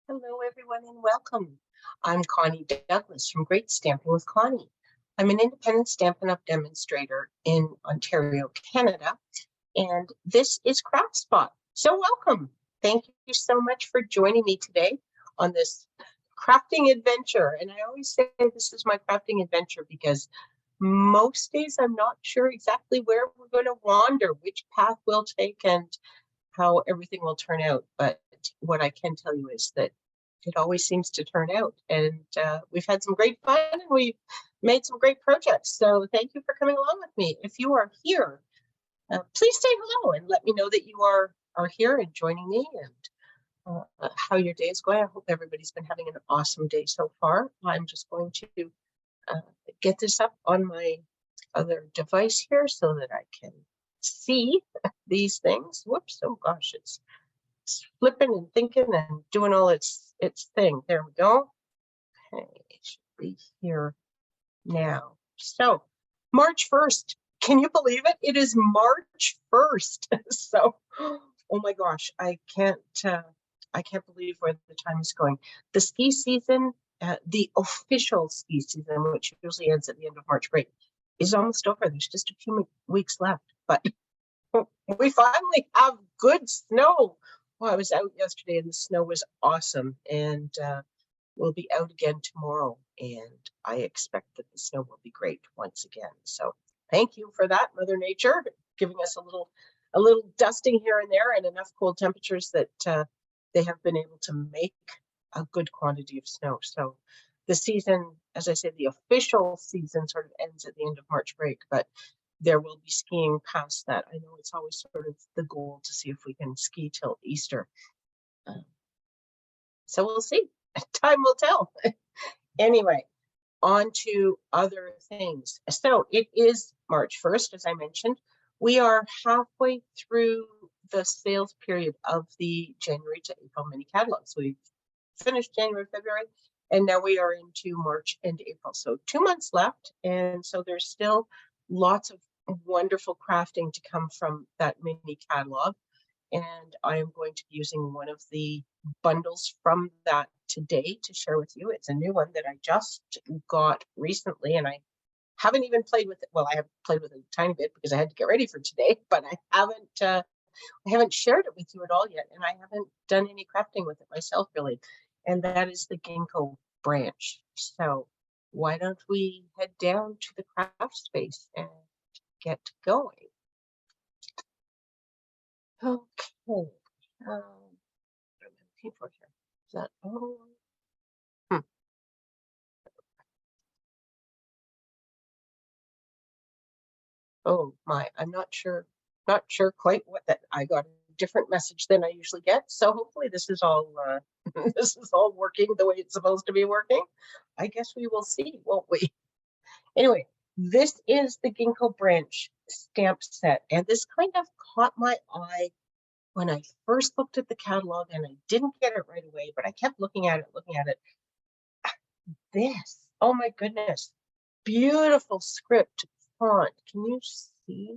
Hello, everyone, and welcome. I'm Connie Douglas from Great Stamping with Connie. I'm an independent Stampin' Up! Demonstrator in Ontario, Canada, and this is Craft Spot. So welcome. Thank you so much for joining me today on this crafting adventure. And I always say this is my crafting adventure because most days I'm not sure exactly where we're going to wander, which path we'll take, and how everything will turn out. But what I can tell you is that it always seems to turn out. And we've had some great fun and we've made some great projects. So thank you for coming along with me. If you are here, please say hello and let me know that you are here and joining me, and how your day is going. I hope everybody's been having an awesome day so far. I'm just going to uh, get this up on my other device here so that I can see these things. Whoops, oh gosh, it's flipping and thinking and doing all its thing. There we go. Okay, it should be here now. So March 1st, can you believe it? It is March 1st. So, oh my gosh, I can't believe where the time is going. The ski season, the official ski season, which usually ends at the end of March break, is almost over. There's just a few weeks left, but we finally have good snow. Well, I was out yesterday and the snow was awesome, and we'll be out again tomorrow, and I expect that the snow will be great once again. So thank you for that, Mother Nature, giving us a little dusting here and there and enough cold temperatures that they have been able to make a good quantity of snow. So the season, as I said, the official season sort of ends at the end of March break, but there will be skiing past that. I know it's always sort of the goal to see if we can ski till Easter. So we'll see. Time will tell. Anyway, on to other things. So it is March 1st, as I mentioned. We are halfway through the sales period of the January to April mini catalogs. We've finished January, February, and now we are into March and April. So 2 months left. And so there's still lots of wonderful crafting to come from that mini catalog. And I am going to be using one of the bundles from that today to share with you. It's a new one that I just got recently, and I haven't even played with it. Well, I have played with it a tiny bit because I had to get ready for today, but I haven't shared it with you at all yet, and I haven't done any crafting with it myself, really. And that is the ginkgo branch. So why don't we head down to the craft space and get going? Okay. What am I looking for here? Is that oh my, I'm not sure quite what that. I got a different message than I usually get. So hopefully this is all this is all working the way it's supposed to be working. I guess we will see, won't we? Anyway, this is the ginkgo branch stamp set, and this kind of caught my eye when I first looked at the catalog, and I didn't get it right away, but I kept looking at it. This, oh my goodness, beautiful script font. Can you see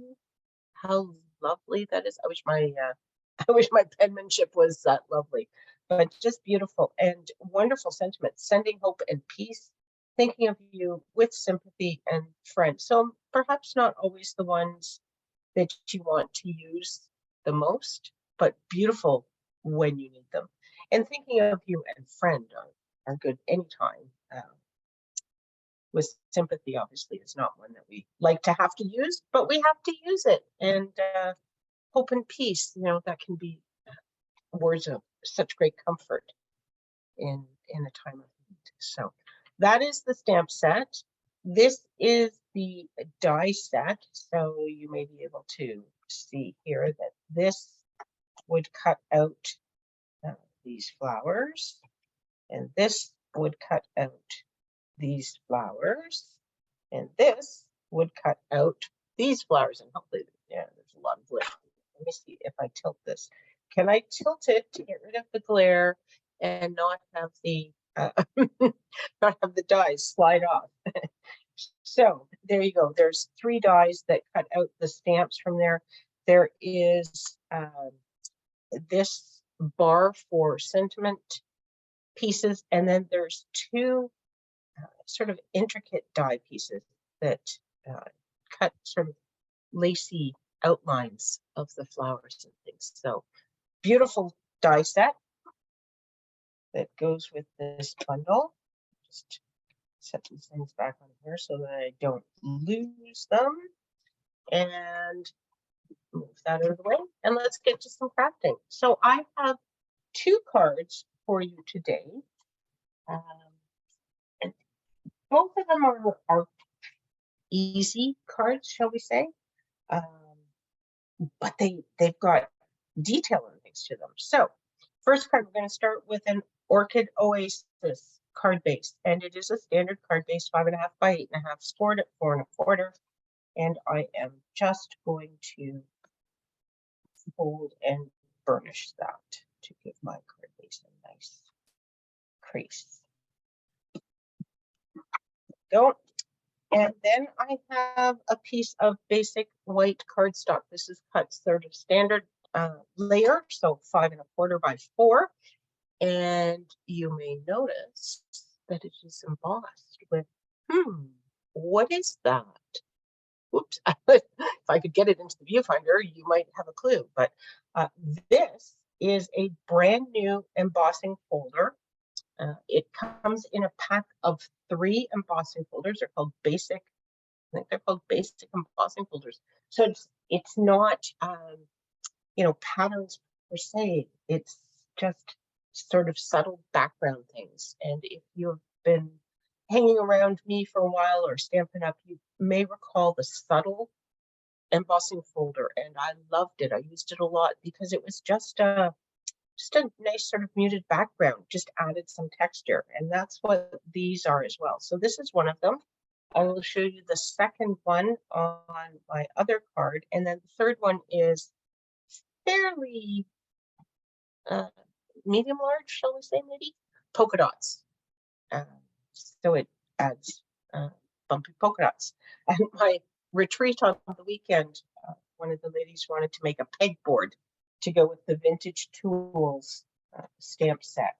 how lovely that is? I wish my penmanship was that lovely, but just beautiful and wonderful sentiments, sending hope and peace, thinking of you with sympathy and friends. So perhaps not always the ones that you want to use the most, but beautiful when you need them. And thinking of you and friend are good anytime. With sympathy, obviously, is not one that we like to have to use, but we have to use it. And hope and peace, that can be words of such great comfort in a time of need. So that is the stamp set. This is the die set. So you may be able to see here that this would cut out these flowers, and this would cut out these flowers, and this would cut out these flowers. And hopefully, yeah, there's a lot of glare. Let me see if I tilt this. Can I tilt it to get rid of the glare and not have the not have the dies slide off? So there you go. There's 3 dies that cut out the stamps from there. There is this bar for sentiment pieces, and then there's two sort of intricate die pieces that cut sort of lacy outlines of the flowers and things. So beautiful die set that goes with this bundle. Just set these things back on here so that I don't lose them. And move that out of the way. And let's get to some crafting. So I have two cards for you today. And both of them are easy cards, shall we say. But they've got detail and things to them. So first card, we're going to start with an Orchid Oasis card base, and it is a standard card base, 5.5 by 8.5, scored at 4 1/4. And I am just going to fold and burnish that to give my card base a nice crease. Go. And then I have a piece of basic white cardstock. This is cut sort of standard layer, so 5 1/4 by 4. And you may notice that it is embossed with, what is that? Oops, if I could get it into the viewfinder, you might have a clue, but this is a brand new embossing folder. It comes in a pack of 3 embossing folders. They're called basic, I think they're called basic embossing folders. So it's not, patterns per se. It's just sort of subtle background things. And if you've been hanging around me for a while or Stampin' Up, you may recall the subtle embossing folder, and I loved it. I used it a lot because it was just a nice sort of muted background, just added some texture, and that's what these are as well. So this is one of them. I will show you the second one on my other card, and then the third one is fairly medium large, shall we say, maybe polka dots. So it adds bumpy polka dots. And my retreat on the weekend, one of the ladies wanted to make a pegboard to go with the Vintage Tools stamp set.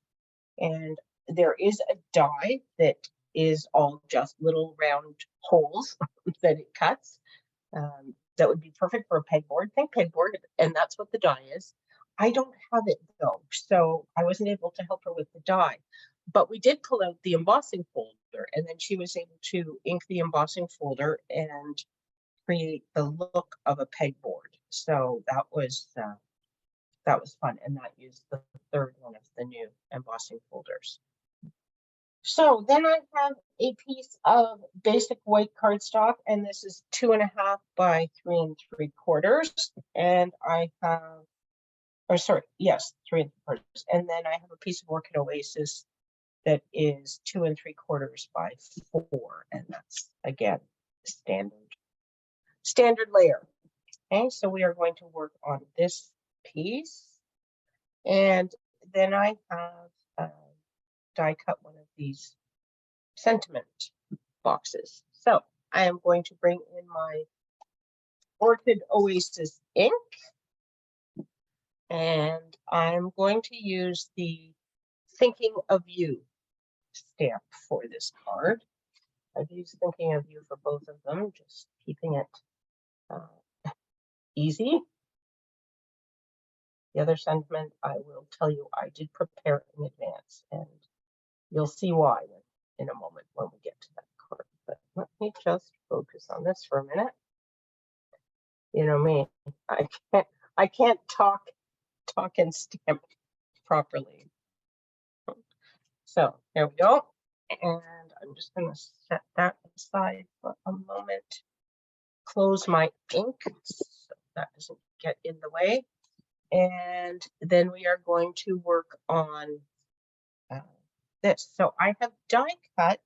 And there is a die that is all just little round holes that it cuts. That would be perfect for a pegboard. Think pegboard, and that's what the die is. I don't have it though, so I wasn't able to help her with the die. But we did pull out the embossing folder, and then she was able to ink the embossing folder and create the look of a pegboard. So that was fun, and that used the third one of the new embossing folders. So then I have a piece of basic white cardstock, and this is 2.5 by 3 3/4. And I have, 3 3/4. And then I have a piece of Orchid Oasis that is 2 3/4 by 4, and that's again standard layer. Okay, so we are going to work on this piece, and then I have die cut one of these sentiment boxes. So I am going to bring in my Orchid Oasis ink, and I'm going to use the Thinking of You stamp for this card. I've used Thinking of You for both of them, just keeping it easy. The other sentiment, I will tell you, I did prepare in advance, and you'll see why in a moment when we get to that card. But let me just focus on this for a minute. You know me, I can't talk and stamp properly. So there we go. And I'm just going to set that aside for a moment. Close my ink so that doesn't get in the way. And then we are going to work on this. So I have die cut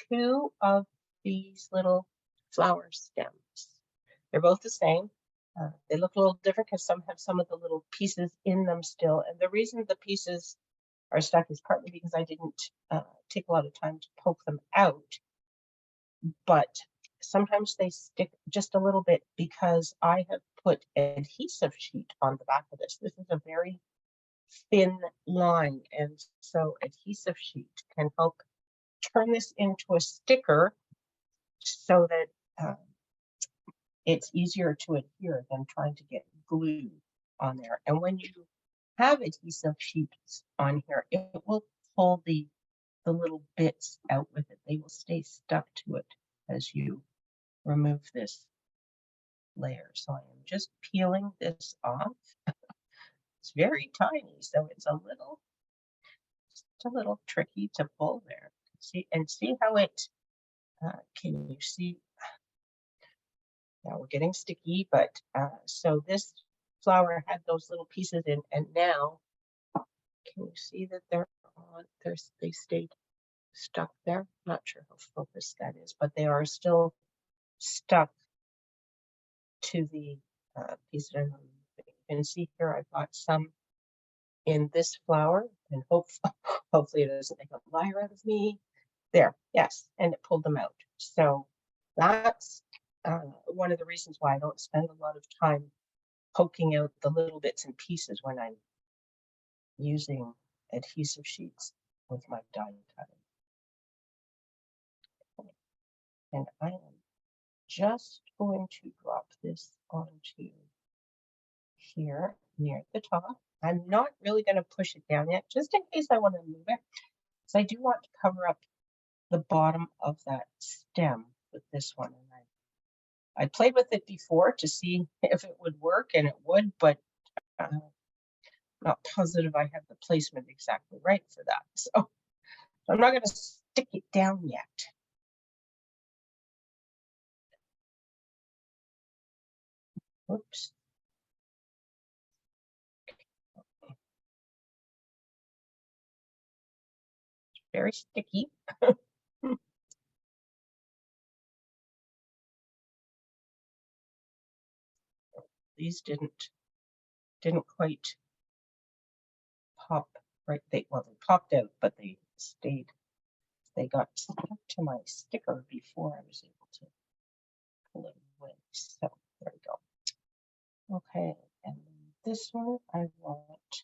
2 of these little flower stems. They're both the same. They look a little different because some have some of the little pieces in them still. And the reason the pieces are stuck is partly because I didn't take a lot of time to poke them out. But sometimes they stick just a little bit because I have put adhesive sheet on the back of this. This is a very thin line, and so adhesive sheet can help turn this into a sticker so that it's easier to adhere than trying to get glue on there. And when you have adhesive sheets on here, it will pull the little bits out with it. They will stay stuck to it as you remove this layer. So I am just peeling this off. It's very tiny, so it's a little tricky to pull there. See how it, can you see? Now we're getting sticky, but so this flower had those little pieces in, and now can you see that they're on? They stayed stuck there. Not sure how focused that is, but they are still stuck to the piece. And you can see here I've got some in this flower, and hopefully it doesn't make a liar out of me. There, yes, and it pulled them out. So that's one of the reasons why I don't spend a lot of time poking out the little bits and pieces when I'm using adhesive sheets with my die cutting. And I am just going to drop this onto here near the top. I'm not really going to push it down yet, just in case I want to move it. So I do want to cover up the bottom of that stem with this one. And I played with it before to see if it would work, and it would, but I'm not positive I have the placement exactly right for that. So I'm not going to stick it down yet. Oops. It's very sticky. These didn't quite pop right. They popped out, but they stayed. They got stuck to my sticker before I was able to pull it away. So there we go. Okay, and this one I want.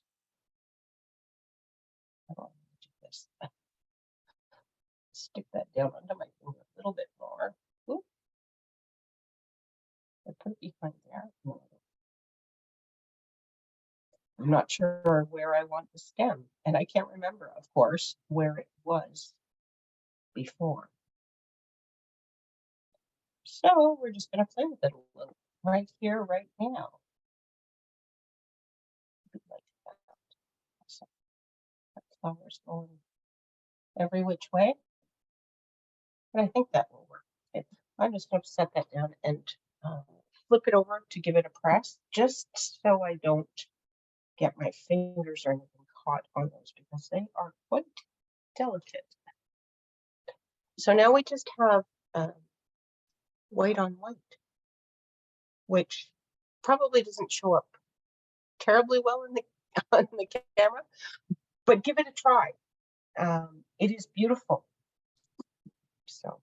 How do I do this? Stick that down under my finger a little bit more. Ooh. I put it behind there. I'm not sure where I want the stem, and I can't remember, of course, where it was before. So we're just going to play with it a little right here, right now. Like that. So that flower's going every which way, but I think that will work. I'm just going to set that down and flip it over to give it a press, just so I don't get my fingers or anything caught on those, because they are quite delicate. So now we just have white on white, which probably doesn't show up terribly well in the on the camera, but give it a try. It is beautiful. So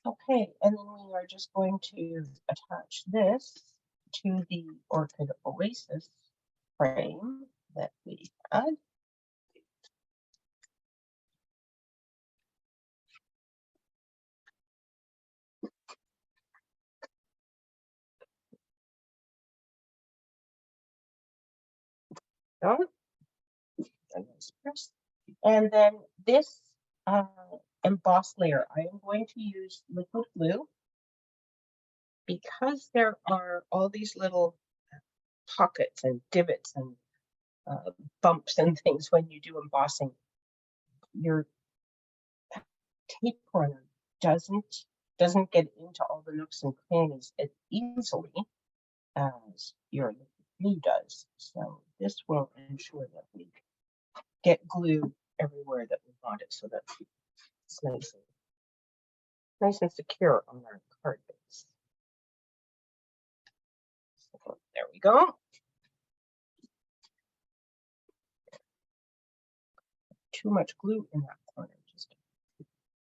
okay, and then we are just going to attach this to the Orchid Oasis frame that we had. And then this emboss layer, I am going to use liquid glue, because there are all these little pockets and divots and bumps and things when you do embossing. Your tape corner doesn't get into all the nooks and crannies as easily as your liquid glue does. So this will ensure that we get glue everywhere that we want it, so that it's nice and secure on our card base. So there we go. Too much glue in that corner, just a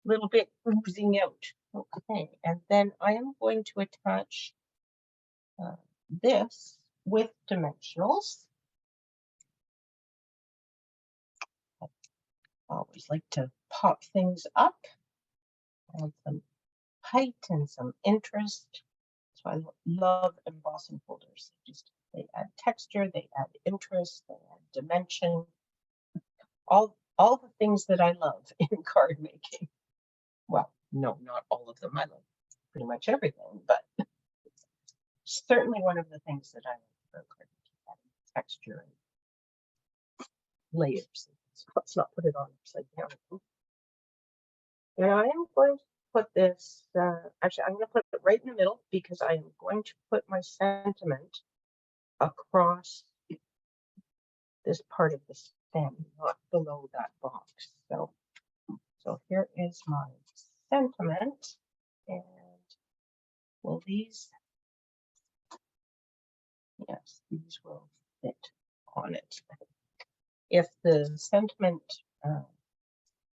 little bit oozing out. Okay, and then I am going to attach this with dimensionals. Always like to pop things up, add some height and some interest. So I love embossing folders. They add texture, they add interest, they add dimension, all the things that I love in card making. Well, no, not all of them. I love pretty much everything, but certainly one of the things that I like about card making, adding texture and layers. So let's not put it on upside down. And I am going to put this, actually, I'm going to put it right in the middle because I am going to put my sentiment across this part of the stem, not below that box. So here is my sentiment, and will these, yes, these will fit on it. If the sentiment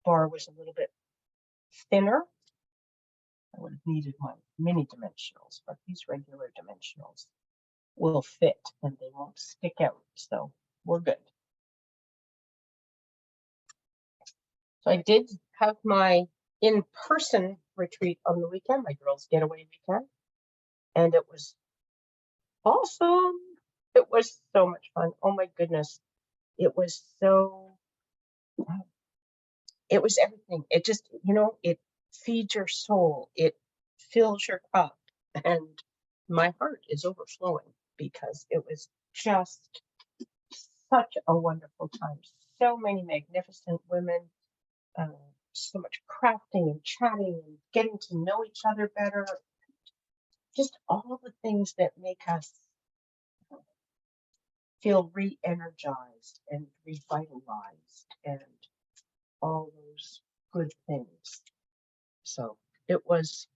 bar was a little bit thinner, I would have needed my mini dimensionals, but these regular dimensionals will fit and they won't stick out, so we're good. So I did have my in-person retreat on the weekend, my girls' getaway weekend, and it was awesome. It was so much fun. Oh my goodness. It was so, it was everything. It just, it feeds your soul. It fills your cup, and my heart is overflowing because it was just such a wonderful time. So many magnificent women, so much crafting and chatting and getting to know each other better. Just all the things that make us feel re-energized and revitalized and all those good things. So it was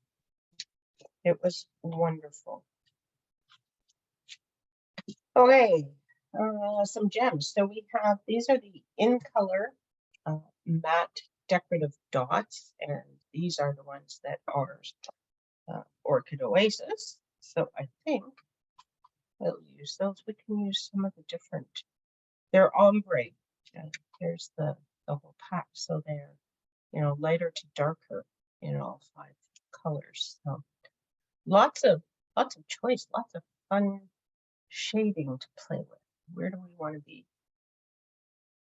wonderful. Okay, some gems. So we have, these are the in color matte decorative dots, and these are the ones that are Orchid Oasis. So I think we'll use those. We can use some of the different, they're ombre. There's the whole pack. So they're, lighter to darker in all 5 colors. So lots of choice, lots of fun shading to play with. Where do we want to be?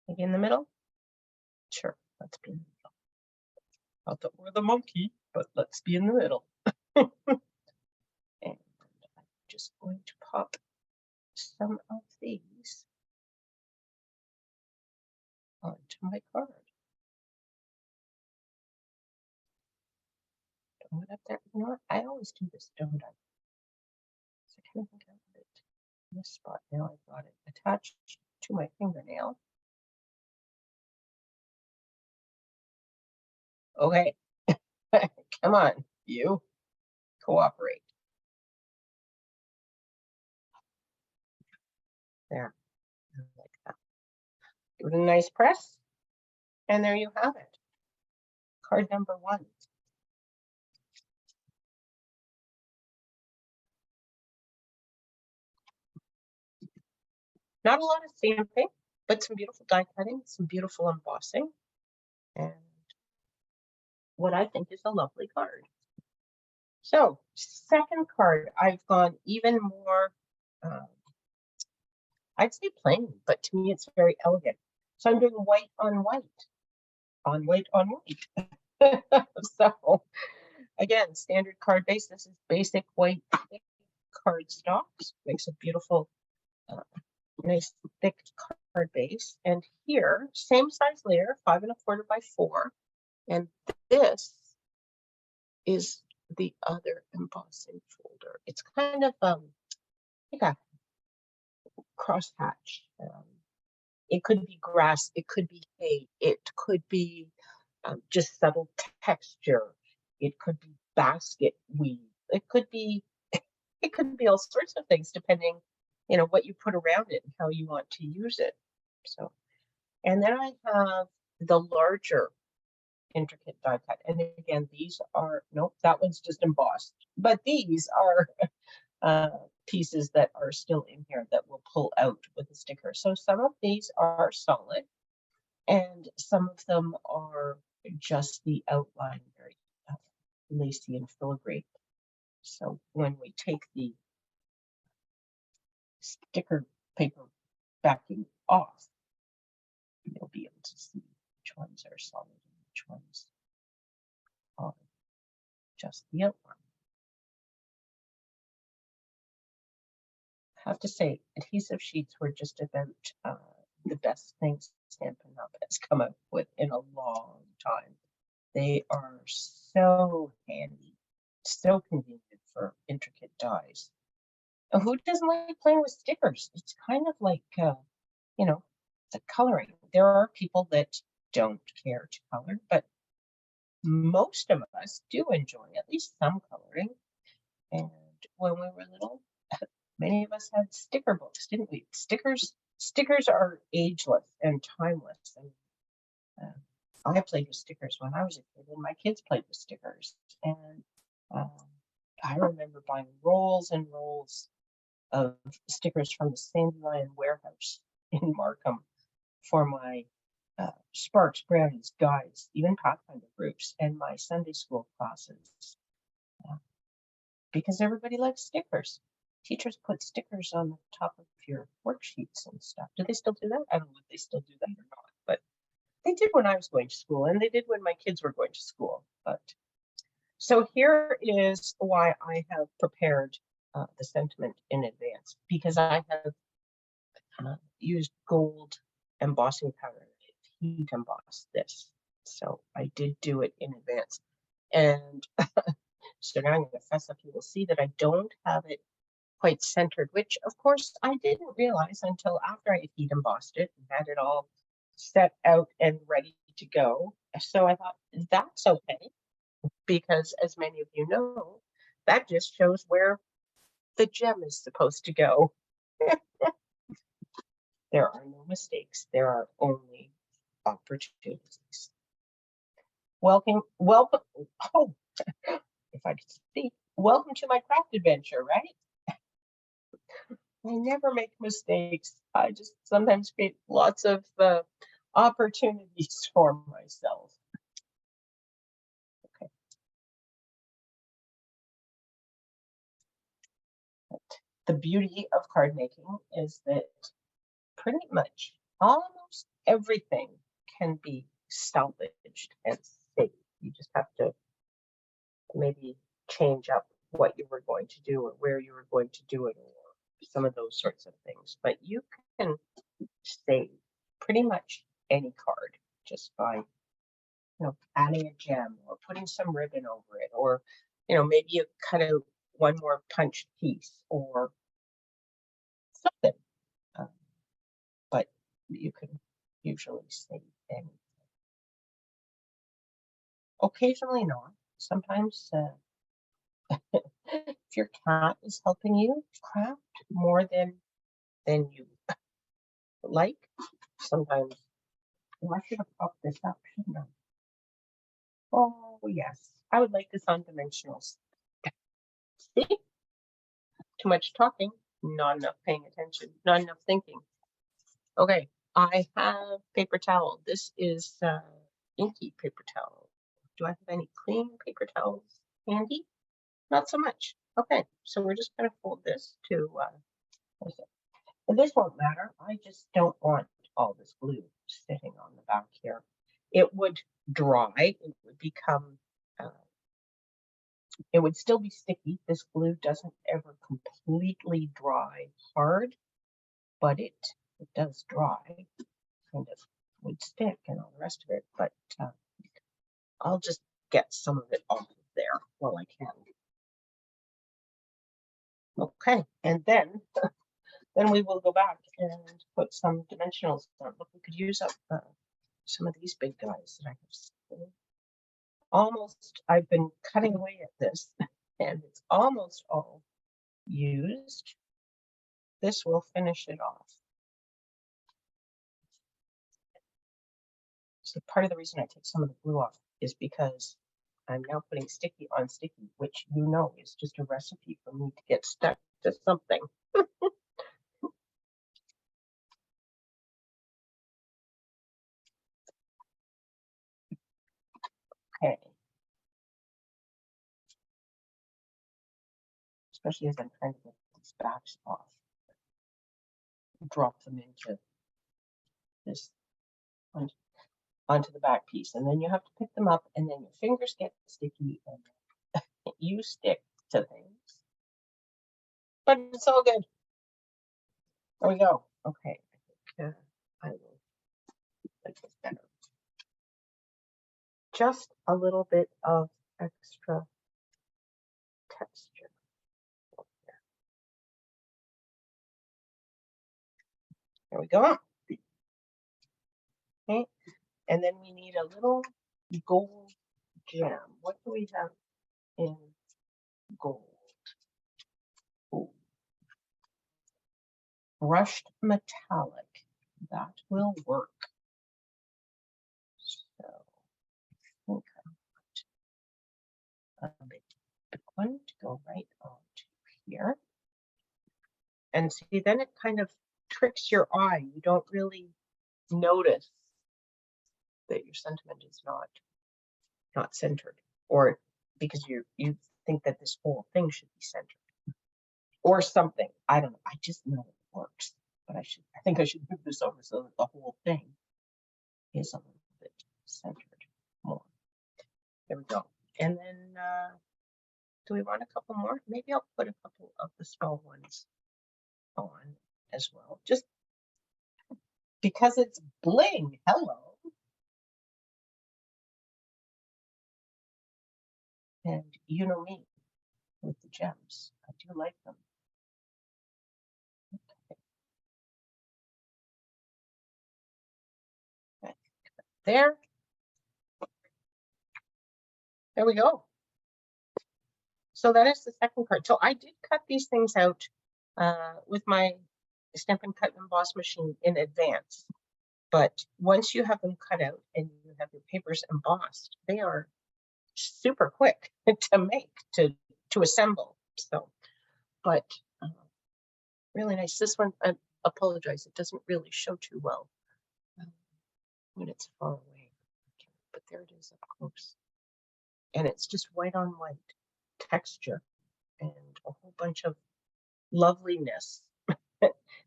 Maybe in the middle? Sure, let's be in the middle. Not that we're the monkey, but let's be in the middle. And I'm just going to pop some of these onto my card. Throw it up there. You know what? I always do this, don't I? So I kind of think I put it in this spot. Now I've got it attached to my fingernail. Okay, come on, you cooperate. There, like that. Give it a nice press, and there you have it. Card number 1. Not a lot of stamping, but some beautiful die cutting, some beautiful embossing, and what I think is a lovely card. So, second card, I've gone even more, I'd say plain, but to me it's very elegant. So I'm doing white on white, on white on white. So, again, standard card base. This is basic white card stocks. Makes a beautiful, nice thick card base. And here, same size layer, 5 1/4 by 4. And this is the other embossing folder. It's kind of like a crosshatch. It could be grass, it could be hay, it could be just subtle texture, it could be basket weave, it could be all sorts of things depending, what you put around it and how you want to use it. So, and then I have the larger intricate die cut. And again, these are, nope, that one's just embossed, but these are pieces that are still in here that will pull out with a sticker. So some of these are solid And some of them are just the outline, very lacy and filigree. So when we take the sticker paper backing off, you'll be able to see which ones are solid and which ones are just the outline. I have to say, adhesive sheets were just about the best things Stampin' Up! Has come up with in a long time. They are so handy, so convenient for intricate dies. Who doesn't like playing with stickers? It's kind of like, you know, the coloring. There are people that don't care to color, but most of us do enjoy at least some coloring. And when we were little, many of us had sticker books, didn't we? Stickers are ageless and timeless. And I played with stickers when I was a kid, and my kids played with stickers. And I remember buying rolls and rolls of stickers from the Sandy Lion warehouse in Markham for my Sparks, Brownies, Guides, even Pathfinder groups, and my Sunday school classes, because everybody likes stickers. Teachers put stickers on the top of your worksheets and stuff. Do they still do that? I don't know if they still do that or not, but they did when I was going to school, and they did when my kids were going to school. But so here is why I have prepared the sentiment in advance, because I have used gold embossing powder, heat embossed this. So I did do it in advance. And so now I'm going to fess up. You will see that I don't have it quite centered, which of course I didn't realize until after I had heat embossed it and had it all set out and ready to go. So I thought that's okay, because as many of you know, that just shows where the gem is supposed to go. There are no mistakes. There are only opportunities. Welcome, oh, if I could speak, welcome to my craft adventure, right? I never make mistakes. I just sometimes create lots of opportunities for myself. Okay. The beauty of card making is that pretty much almost everything can be salvaged and saved. You just have to maybe change up what you were going to do or where you were going to do it, or some of those sorts of things. But you can save pretty much any card just by adding a gem or putting some ribbon over it, or maybe you cut out one more punch piece or something. But you can usually save anything. Occasionally not. Sometimes if your cat is helping you craft more than you like, sometimes, I should have popped this up, shouldn't I? Oh yes, I would like this on dimensionals. See? Too much talking, not enough paying attention, not enough thinking. Okay, I have paper towel. This is inky paper towel. Do I have any clean paper towels handy? Not so much. Okay, so we're just going to fold this to, and this won't matter. I just don't want all this glue sitting on the back here. It would dry. It would become, it would still be sticky. This glue doesn't ever completely dry hard, but it does dry. Kind of would stick and all the rest of it. But I'll just get some of it off of there while I can. Okay, and then we will go back and put some dimensionals on. Look, we could use up some of these big guys that I have. Almost, I've been cutting away at this, and it's almost all used. This will finish it off. So part of the reason I take some of the glue off is because I'm now putting sticky on sticky, which is just a recipe for me to get stuck to something. Okay. Especially as I'm trying to get these backs off. Drop them into this onto the back piece, and then you have to pick them up, and then your fingers get sticky and you stick to things. But it's all good. There we go. Okay. I will make this better. Just a little bit of extra texture. There we go. Okay. And then we need a little gold gem. What do we have in gold? Ooh. Brushed metallic. That will work. So I think I want a big one to go right onto here. And see, then it kind of tricks your eye. You don't really notice that your sentiment is not centered, or because you think that this whole thing should be centered or something. I don't know. I just know it works, but I think I should move this over so that the whole thing is a little bit centered more. There we go. And then do we want a couple more? Maybe I'll put a couple of the small ones on as well, just because it's bling. Hello. And you know me with the gems. I do like them. Okay. There we go. So that is the second card. So I did cut these things out with my Stampin' Cut and Emboss machine in advance. But once you have them cut out and you have your papers embossed, they are super quick to make, to assemble. So, but really nice. This one, I apologize, it doesn't really show too well when it's far away. But there it is up close. And it's just white on white texture and a whole bunch of loveliness.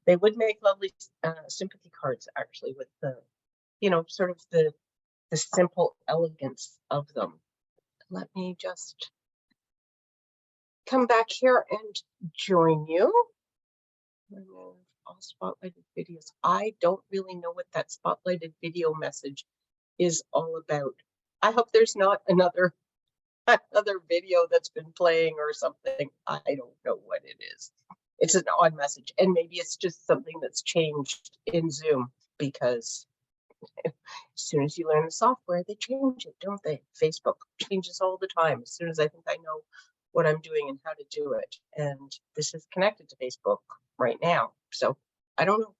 They would make lovely sympathy cards, actually, with the, you know, sort of the simple elegance of them. Let me just come back here and join you. Remove all spotlighted videos. I don't really know what that spotlighted video message is all about. I hope there's not another video that's been playing or something. I don't know what it is. It's an odd message, and maybe it's just something that's changed in Zoom, because as soon as you learn the software, they change it, don't they? Facebook changes all the time as soon as I think I know what I'm doing and how to do it. And this is connected to Facebook right now. So I don't know.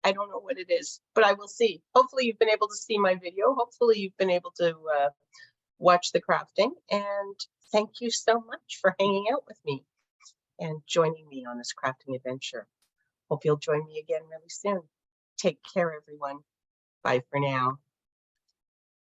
I don't know what it is, but I will see. Hopefully you've been able to see my video. Hopefully you've been able to watch the crafting. And thank you so much for hanging out with me and joining me on this crafting adventure. Hope you'll join me again really soon. Take care, everyone. Bye for now.